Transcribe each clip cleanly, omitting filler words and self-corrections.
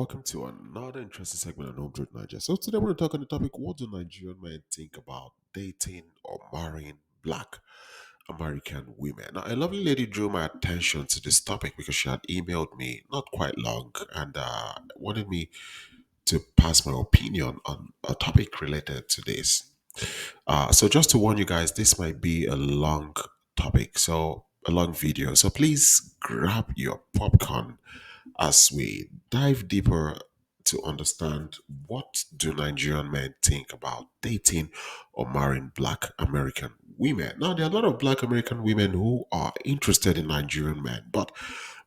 welcome to another interesting segment on Home Truth Nigeria. So today we're going to talk on the topic: what do Nigerian men think about dating or marrying black American women? Now, a lovely lady drew my attention to this topic because she had emailed me not quite long and wanted me to pass my opinion on a topic related to this. So just to warn you guys, this might be a long topic, so a long video. So please grab your popcorn as we dive deeper to understand what do Nigerian men think about dating or marrying black American women. Now, there are a lot of black American women who are interested in Nigerian men, but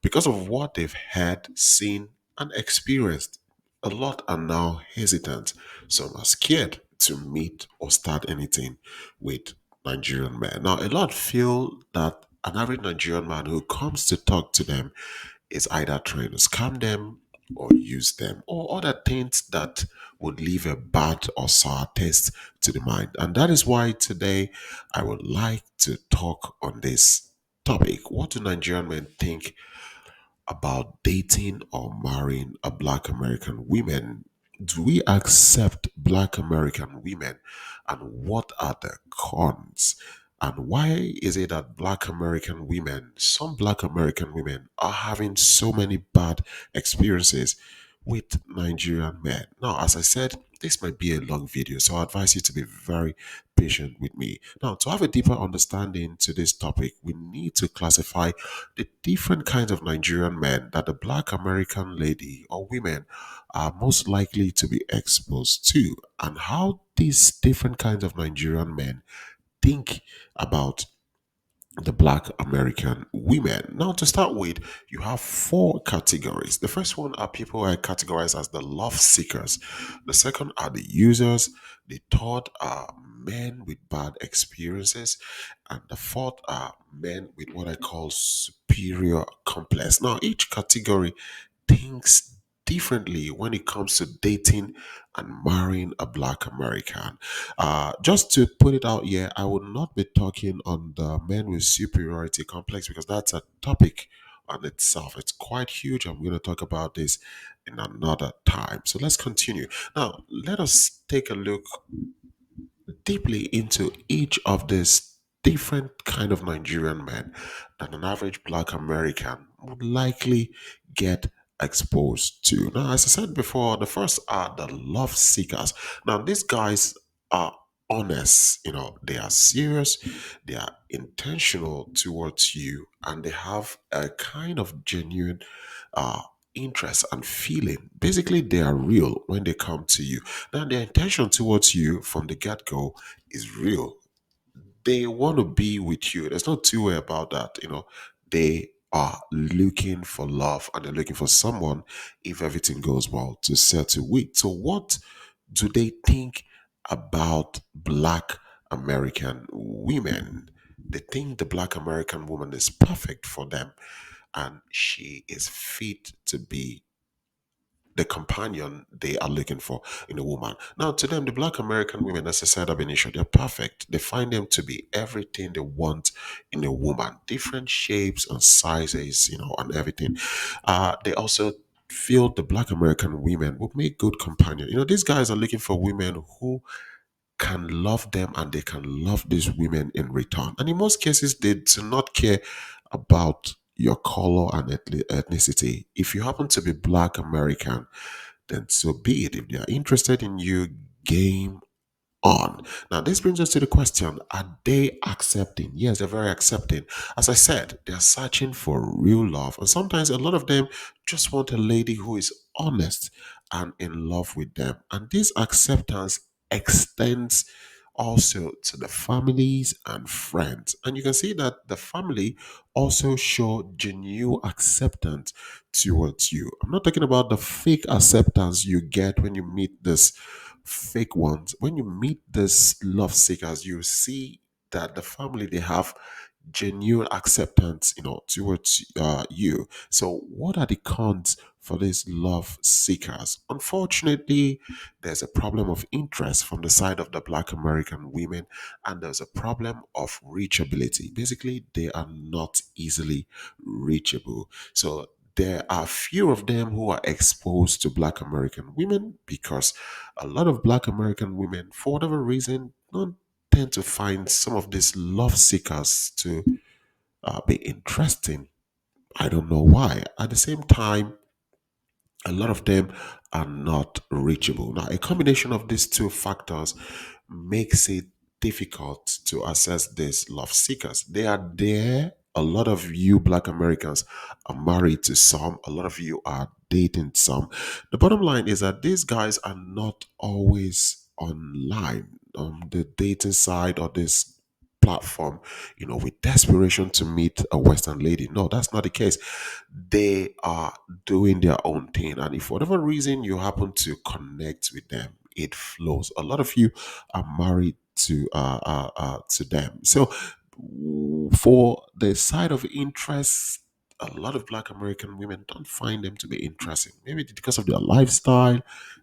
because of what they've had, seen, and experienced, a lot are now hesitant. Some are scared to meet or start anything with Nigerian men. Now, a lot feel that an average Nigerian man who comes to talk to them is either trying to scam them or use them or other things that would leave a bad or sour taste to the mind. And that is why today I would like to talk on this topic. What do Nigerian men think about dating or marrying a black American woman? Do we accept black American women? And what are the cons? And why is it that black American women, some black American women, are having so many bad experiences with Nigerian men? Now, as I said, this might be a long video, so I advise you to be very patient with me. Now, to have a deeper understanding to this topic, we need to classify the different kinds of Nigerian men that the black American lady or women are most likely to be exposed to, and how these different kinds of Nigerian men think about the black American women. Now, to start with, you have four categories. The first one are people who are categorized as the love seekers. The second are the users. The third are men with bad experiences. And the fourth are men with what I call superior complex. Now, each category thinks differently when it comes to dating and marrying a black American. Just to put it out here, I will not be talking on the men with superiority complex because that's a topic on itself. It's quite huge. I'm going to talk about this in another time. So let's continue. Now, let us take a look deeply into each of these different kind of Nigerian men that an average black American would likely get exposed to. Now, as I said before, the first are the love seekers. Now, these guys are honest, they are serious, they are intentional towards you, and they have a kind of genuine uh interest and feeling. Basically, they are real when they come to you. Now, their intention towards you from the get-go is real. They want to be with you. There's no two way about that. They are looking for love and they're looking for someone, if everything goes well, to settle with. So, what do they think about black American women? They think the black American woman is perfect for them and she is fit to be the companion they are looking for in a woman. Now, to them, the black American women, as I said ab initio, they're perfect. They find them to be everything they want in a woman, different shapes and sizes, and everything. They also feel the black American women would make good companion. These guys are looking for women who can love them and they can love these women in return. And in most cases, they do not care about your color and ethnicity. If you happen to be black American, then so be it. If they are interested in you, game on. Now, this brings us to the question: are they accepting? Yes, they're very accepting. As I said, they're searching for real love. And sometimes a lot of them just want a lady who is honest and in love with them. And this acceptance extends also to the families and friends. And you can see that the family also show genuine acceptance towards you. I'm not talking about the fake acceptance you get when you meet this fake ones. When you meet these love seekers, you see that the family they have genuine acceptance, towards you. So, what are the cons for these love seekers? Unfortunately, there's a problem of interest from the side of the Black American women, and there's a problem of reachability. Basically, they are not easily reachable. So there are few of them who are exposed to Black American women because a lot of Black American women, for whatever reason, don't tend to find some of these love seekers to be interesting. I don't know why. At the same time, a lot of them are not reachable. Now, a combination of these two factors makes it difficult to assess these love seekers. They are there. A lot of you Black Americans are married to some, a lot of you are dating some. The bottom line is that these guys are not always online on the dating side or this platform, with desperation to meet a Western lady. No, that's not the case. They are doing their own thing. And if for whatever reason you happen to connect with them, it flows. A lot of you are married to them. So for the side of interest, a lot of Black American women don't find them to be interesting. Maybe because of their lifestyle,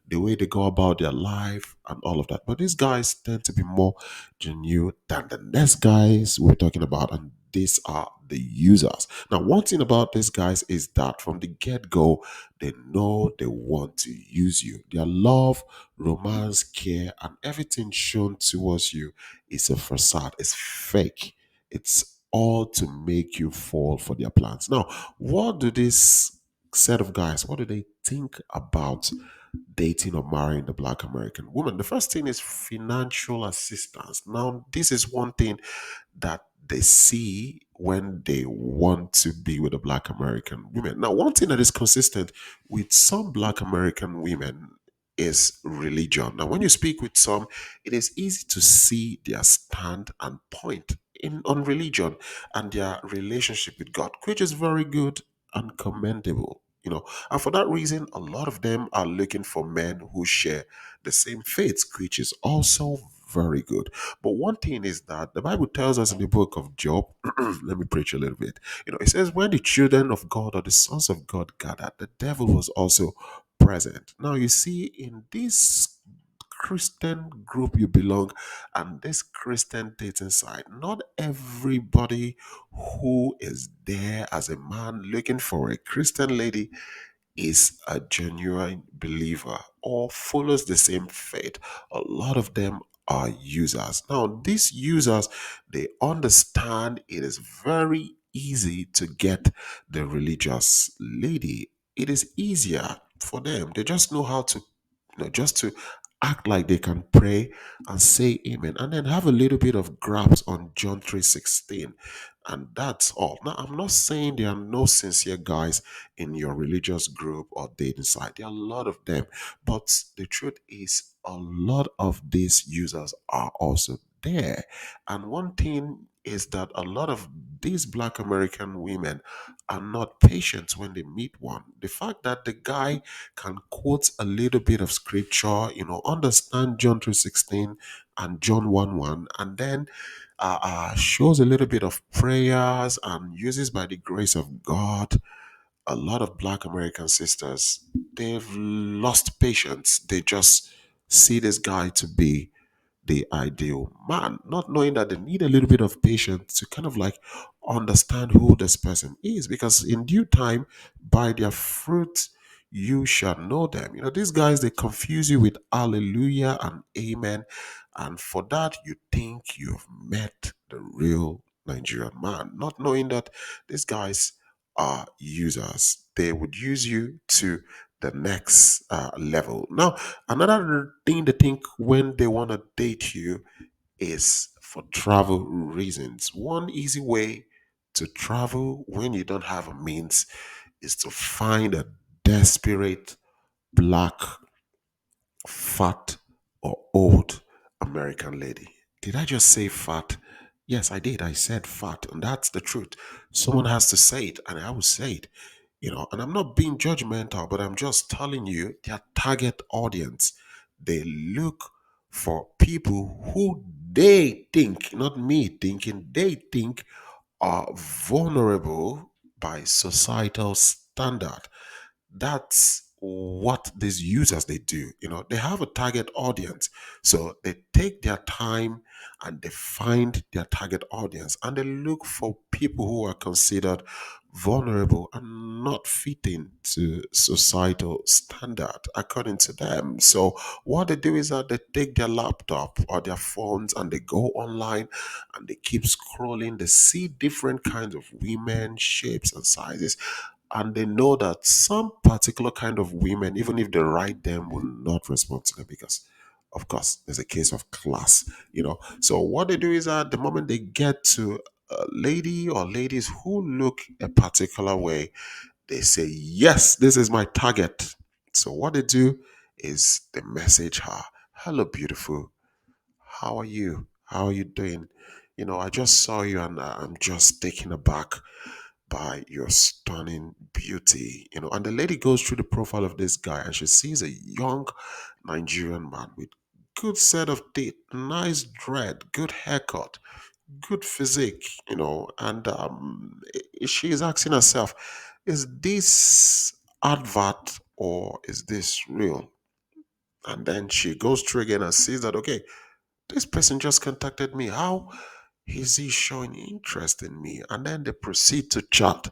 the way they go about their life, and all of that. But these guys tend to be more genuine than the next guys we're talking about, and these are the users. Now, one thing about these guys is that from the get go, they know they want to use you. Their love, romance, care, and everything shown towards you is a facade, it's fake. It's all to make you fall for their plans. Now, what do this set of guys, what do they think about dating or marrying the Black American woman? The first thing is financial assistance. Now, this is one thing that they see when they want to be with a Black American woman. Now, one thing that is consistent with some Black American women is religion. Now, when you speak with some, it is easy to see their stand and point in on religion and their relationship with God, which is very good and commendable. And for that reason, a lot of them are looking for men who share the same faith, which is also very good. But one thing is that the Bible tells us in the book of Job, let me preach a little bit. It says, when the children of God or the sons of God gathered, the devil was also present. Now, you see, in this Christian group you belong and this Christian dating side, not everybody who is there as a man looking for a Christian lady is a genuine believer or follows the same faith. A lot of them are users. Now, these users, they understand it is very easy to get the religious lady. It is easier for them. They just know how to, just to act like they can pray and say amen and then have a little bit of grasp on John 3:16, and that's all. Now, I'm not saying there are no sincere guys in your religious group or dating site. There are a lot of them. But the truth is, a lot of these users are also there. And one thing is that a lot of these Black American women are not patient when they meet one. The fact that the guy can quote a little bit of scripture, understand John 3:16 and John 1:1, and then shows a little bit of prayers and uses by the grace of God. A lot of Black American sisters, they've lost patience. They just see this guy to be the ideal man, not knowing that they need a little bit of patience to kind of like understand who this person is. Because in due time, by their fruit, you shall know them. These guys, they confuse you with hallelujah and amen. And for that, you think you've met the real Nigerian man, not knowing that these guys are users. They would use you to the next level. Now, another thing they think when they want to date you is for travel reasons. One easy way to travel when you don't have a means is to find a desperate black fat or old American lady. Did I just say fat? Yes, I did. I said fat, and that's the truth. Someone has to say it, and I will say it. And I'm not being judgmental, but I'm just telling you their target audience. They look for people who they think, not me thinking, they think are vulnerable by societal standard. That's what these users they do. They have a target audience, so they take their time and they find their target audience and they look for people who are considered vulnerable, and not fitting to societal standard according to them. So what they do is that they take their laptop or their phones and they go online and they keep scrolling. They see different kinds of women, shapes and sizes, and they know that some particular kind of women, even if they write them, will not respond to them because of course there's a case of class, so what they do is that the moment they get to a lady or ladies who look a particular way, they say, yes, this is my target. So what they do is they message her, hello beautiful, how are you, how are you doing? I just saw you and I'm just taken aback by your stunning beauty. And the lady goes through the profile of this guy and she sees a young Nigerian man with good set of teeth, nice dread, good haircut, good physique, and she is asking herself, is this advert or is this real? And then she goes through again and sees that, okay, this person just contacted me. How is he showing interest in me? And then they proceed to chat,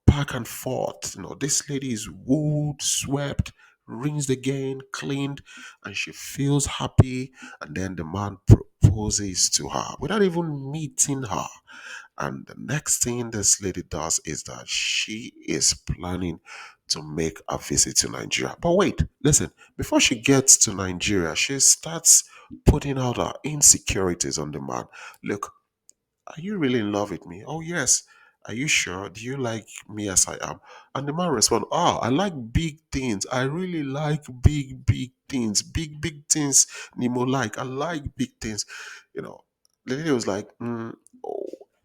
back and forth. This lady is wooed, swept, rinsed again, cleaned, and she feels happy. And then the man proposes to her without even meeting her. And the next thing this lady does is that she is planning to make a visit to Nigeria. But wait, listen, before she gets to Nigeria, she starts putting out her insecurities on the man. Look, are you really in love with me? Oh, yes. Are you sure? Do you like me as I am? And the man responds, oh, I like big things. I really like big, big things. Big, big things, Nemo like. I like big things. You know, the lady was like, oh,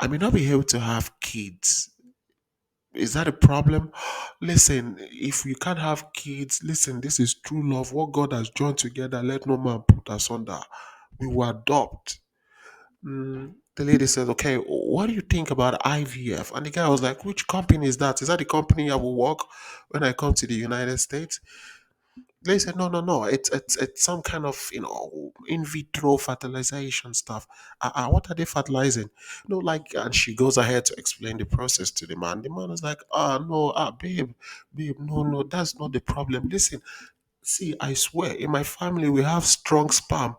I may not be able to have kids. Is that a problem? Listen, if you can't have kids, listen, this is true love. What God has joined together, let no man put asunder. We will adopt. The lady said, okay, what do you think about IVF? And the guy was like, which company is that? Is that the company I will work when I come to the United States? They said, no, no, no. It's some kind of in vitro fertilization stuff. What are they fertilizing? No, like, and she goes ahead to explain the process to the man. The man is like, no, babe, no, no, that's not the problem. Listen, see, I swear, in my family we have strong sperm.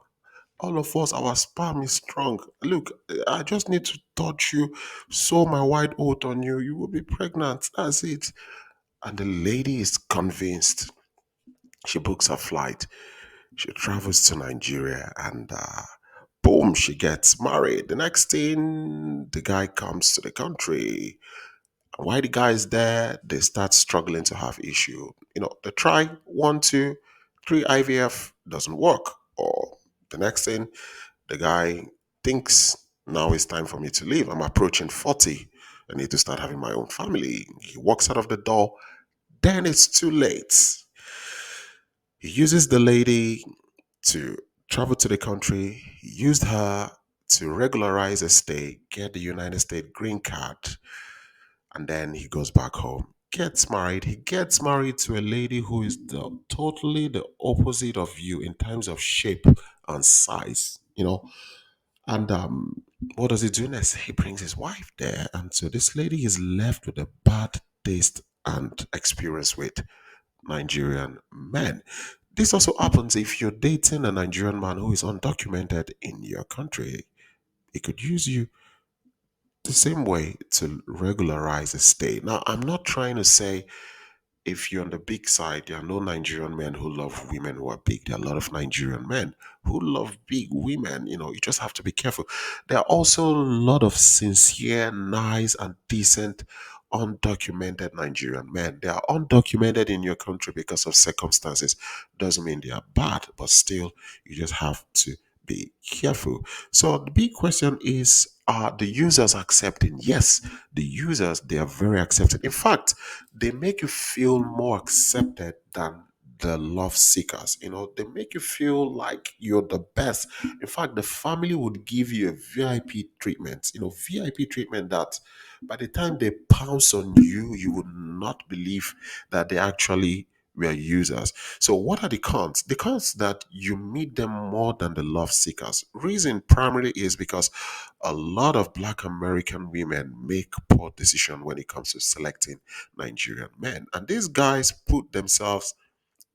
All of us, our sperm is strong. Look, I just need to touch you, sow my white oat on you. You will be pregnant. That's it. And the lady is convinced. She books her flight. She travels to Nigeria and boom, she gets married. The next thing, the guy comes to the country. And while the guy is there, they start struggling to have issue. They try one, two, three IVF doesn't work. Or the next thing, the guy thinks now it's time for me to leave. I'm approaching 40. I need to start having my own family. He walks out of the door. Then it's too late. He uses the lady to travel to the country. He used her to regularize a stay, get the United States green card, and then he goes back home. Gets married. He gets married to a lady who is totally the opposite of you in terms of shape and size. And what does he do next? He brings his wife there, and so this lady is left with a bad taste and experience with Nigerian men. This also happens if you're dating a Nigerian man who is undocumented in your country. He could use you the same way to regularize a stay. Now, I'm not trying to say if you're on the big side, there are no Nigerian men who love women who are big. There are a lot of Nigerian men who love big women. You just have to be careful. There are also a lot of sincere, nice, and decent undocumented Nigerian men. They are undocumented in your country because of circumstances. Doesn't mean they are bad, but still, you just have to be careful. So the big question is, are the users accepting? Yes, the users, they are very accepting. In fact, they make you feel more accepted than the love seekers. They make you feel like you're the best. In fact, the family would give you a VIP treatment, VIP treatment that by the time they pounce on you, you would not believe that they actually we are users. So what are the cons? The cons that you meet them more than the love seekers. Reason primarily is because a lot of black American women make poor decision when it comes to selecting Nigerian men. And these guys put themselves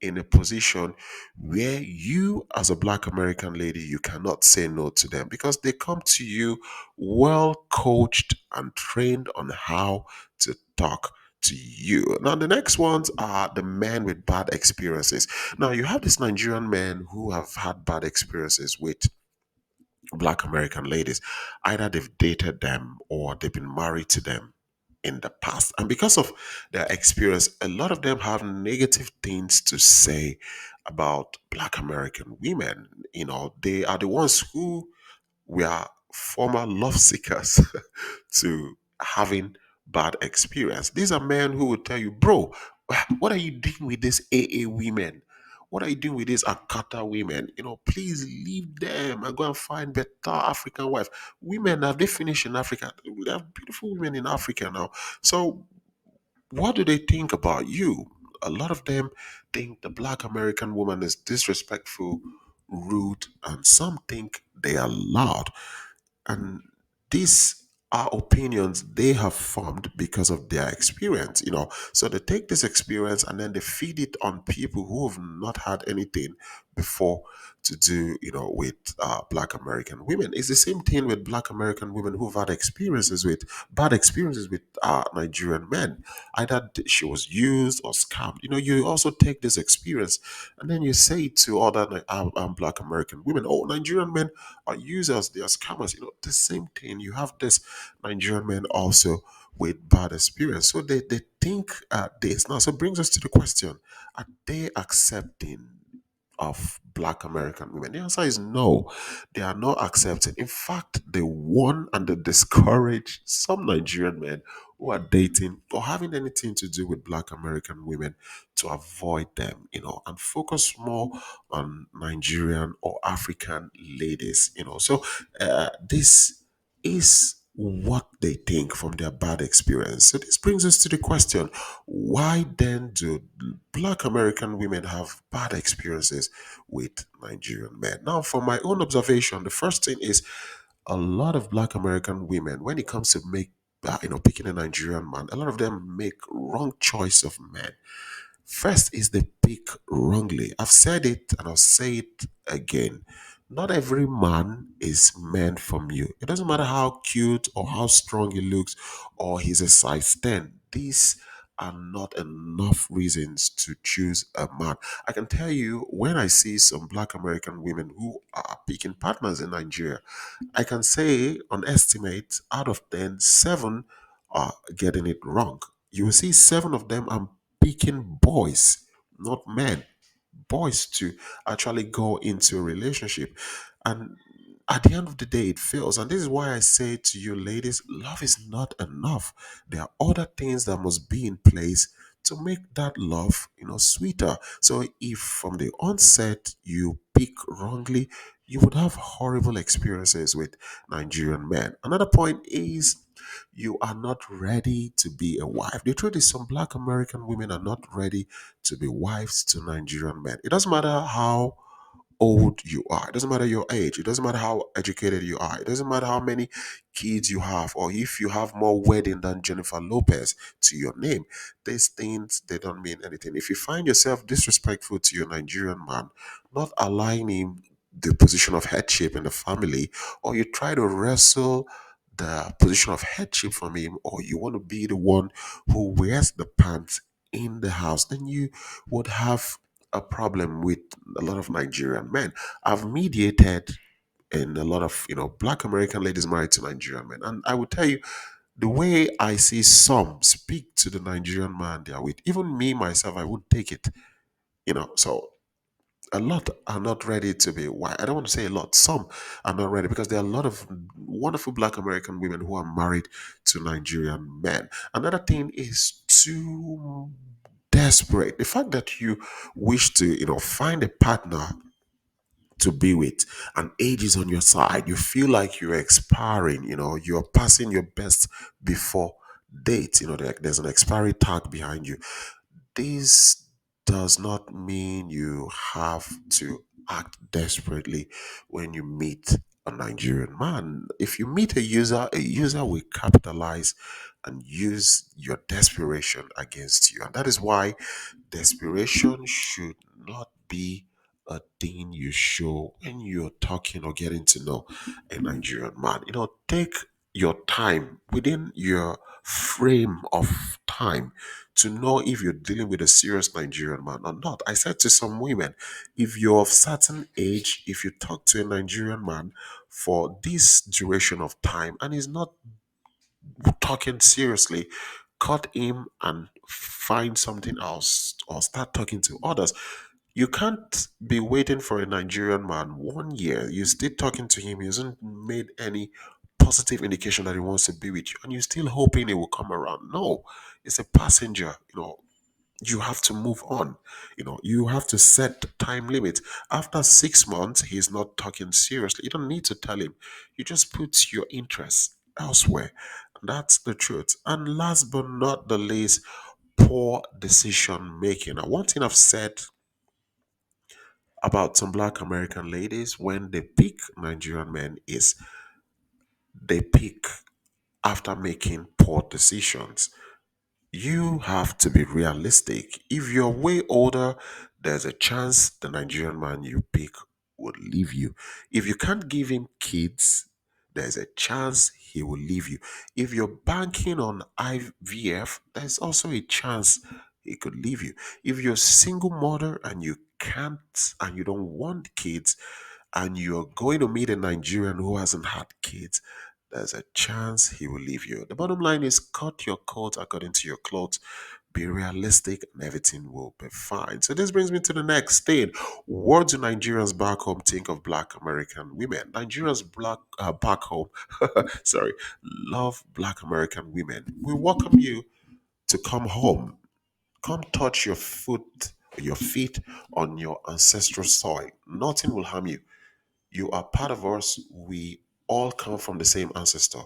in a position where you, as a black American lady, you cannot say no to them because they come to you well coached and trained on how to talk to you. Now, the next ones are the men with bad experiences. Now, you have these Nigerian men who have had bad experiences with black American ladies. Either they've dated them or they've been married to them in the past. And because of their experience, a lot of them have negative things to say about black American women. You know, they are the ones who were former love seekers to having bad experience. These are men who will tell you, bro, what are you doing with these AA women? What are you doing with these Akata women? You know, please leave them and go and find better African wife. Women, have they finished in Africa? We have beautiful women in Africa now. So what do they think about you? A lot of them think the black American woman is disrespectful, rude, and some think they are loud. And these are opinions they have formed because of their experience, you know. So they take this experience and then they feed it on people who have not had anything before to do, you know, with black American women. It's the same thing with black American women who've had experiences with bad experiences with Nigerian men. Either she was used or scammed. You know, you also take this experience and then you say to other black American women, oh, Nigerian men are users, they are scammers. You know, the same thing. You have this Nigerian men also with bad experience. So they think this. Now, so it brings us to the question, are they accepting of black American women? The answer is no. They are not accepting. In fact, they warn and they discourage some Nigerian men who are dating or having anything to do with black American women to avoid them, you know, and focus more on Nigerian or African ladies, you know. So this is what they think from their bad experience. So this brings us to the question, why then do black American women have bad experiences with Nigerian men? Now, from my own observation, the first thing is a lot of black American women, when it comes to picking a Nigerian man, a lot of them make wrong choice of men. First is they pick wrongly. I've said it and I'll say it again. Not every man is meant from you. It doesn't matter how cute or how strong he looks or he's a size 10. These are not enough reasons to choose a man. I can tell you when I see some black American women who are picking partners in Nigeria, I can say on estimate out of 10, seven are getting it wrong. You will see seven of them are picking boys, not men, boys to actually go into a relationship. And at the end of the day, it fails. And this is why I say to you, ladies, love is not enough. There are other things that must be in place to make that love, you know, sweeter. So if from the onset you pick wrongly, you would have horrible experiences with Nigerian men. Another point is you are not ready to be a wife. The truth is, some black American women are not ready to be wives to Nigerian men. It doesn't matter how old you are. It doesn't matter your age. It doesn't matter how educated you are. It doesn't matter how many kids you have or if you have more wedding than Jennifer Lopez to your name. These things, they don't mean anything. If you find yourself disrespectful to your Nigerian man, not aligning the position of headship in the family, or you try to wrestle the position of headship from him, or you want to be the one who wears the pants in the house, then you would have a problem with a lot of Nigerian men. I've mediated in a lot of black American ladies married to Nigerian men, and I would tell you the way I see some speak to the Nigerian man they are with. Even me myself, I would take it. So a lot are not ready to be white. I don't want to say a lot. Some are not ready because there are a lot of wonderful black American women who are married to Nigerian men. Another thing is too desperate. The fact that you wish to, find a partner to be with, and age is on your side, you feel like you're expiring, you're passing your best before date, there's an expiry tag behind you. This does not mean you have to act desperately when you meet a Nigerian man. If you meet a user will capitalize and use your desperation against you. And that is why desperation should not be a thing you show when you're talking or getting to know a Nigerian man. Take your time within your frame of time to know if you're dealing with a serious Nigerian man or not. I said to some women, if you're of certain age, if you talk to a Nigerian man for this duration of time and he's not talking seriously, cut him and find something else or start talking to others. You can't be waiting for a Nigerian man 1 year. You still talking to him. He hasn't made any positive indication that he wants to be with you, and you're still hoping he will come around. No, it's a passenger. You have to move on. You have to set the time limit. After 6 months, he's not talking seriously. You don't need to tell him. You just put your interests elsewhere. That's the truth. And last but not the least, poor decision making. Now, one thing I've said about some black American ladies when they pick Nigerian men is they pick after making poor decisions. You have to be realistic. If you're way older, there's a chance the Nigerian man you pick would leave you. If you can't give him kids, there's a chance he will leave you. If you're banking on IVF, there's also a chance he could leave you. If you're a single mother and you can't and you don't want kids, and you're going to meet a Nigerian who hasn't had kids, there's a chance he will leave you. The bottom line is cut your coat according to your clothes. Be realistic and everything will be fine. So this brings me to the next thing. What do Nigerians back home think of black American women? Nigerians back home, sorry, love black American women. We welcome you to come home. Come touch your feet on your ancestral soil. Nothing will harm you. You are part of us. We all come from the same ancestor.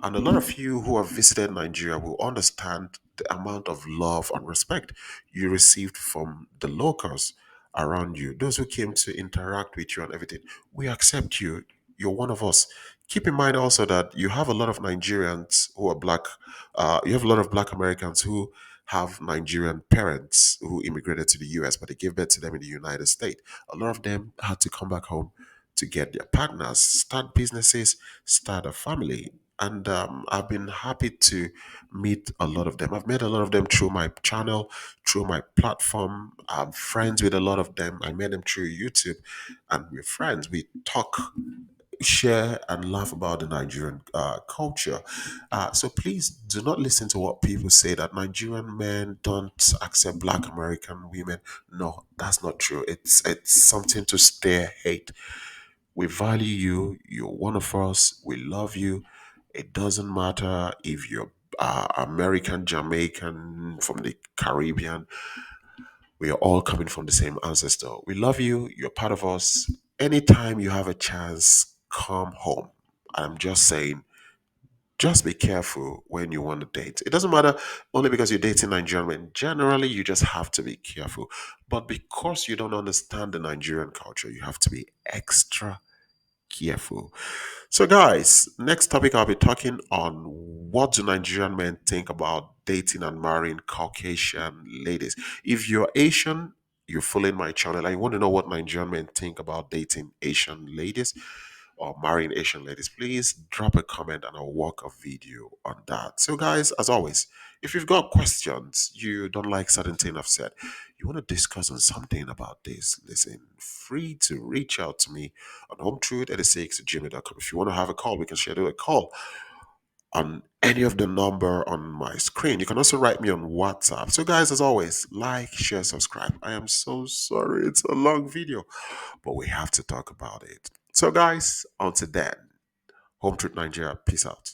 And a lot of you who have visited Nigeria will understand the amount of love and respect you received from the locals around you, those who came to interact with you and everything. We accept you. You're one of us. Keep in mind also that you have a lot of Nigerians who are black. You have a lot of black Americans who have Nigerian parents who immigrated to the US, but they gave birth to them in the United States. A lot of them had to come back home to get their partners, start businesses, start a family. And I've been happy to meet a lot of them. I've met a lot of them through my channel, through my platform. I'm friends with a lot of them. I met them through YouTube, and we're friends. We talk, share, and laugh about the Nigerian culture. So please do not listen to what people say that Nigerian men don't accept Black American women. No, that's not true. It's something to stare hate. We value you. You're one of us. We love you. It doesn't matter if you're American, Jamaican, from the Caribbean. We are all coming from the same ancestor. We love you. You're part of us. Anytime you have a chance, come home. I'm just saying, just be careful when you want to date. It doesn't matter only because you're dating Nigerian men. Generally, you just have to be careful. But because you don't understand the Nigerian culture, you have to be extra careful. So, guys, next topic I'll be talking on what do Nigerian men think about dating and marrying Caucasian ladies. If you're Asian, you're following my channel and you want to know what Nigerian men think about dating Asian ladies or marrying Asian ladies, please drop a comment and I'll work a video on that. So, guys, as always, if you've got questions, you don't like certain thing I've said, you want to discuss on something about this, listen, free to reach out to me on hometruth86@gmail.com. If you want to have a call, we can schedule a call on any of the number on my screen. You can also write me on WhatsApp. So, guys, as always, like, share, subscribe. I am so sorry. It's a long video, but we have to talk about it. So, guys, until then, Home Truth Nigeria, peace out.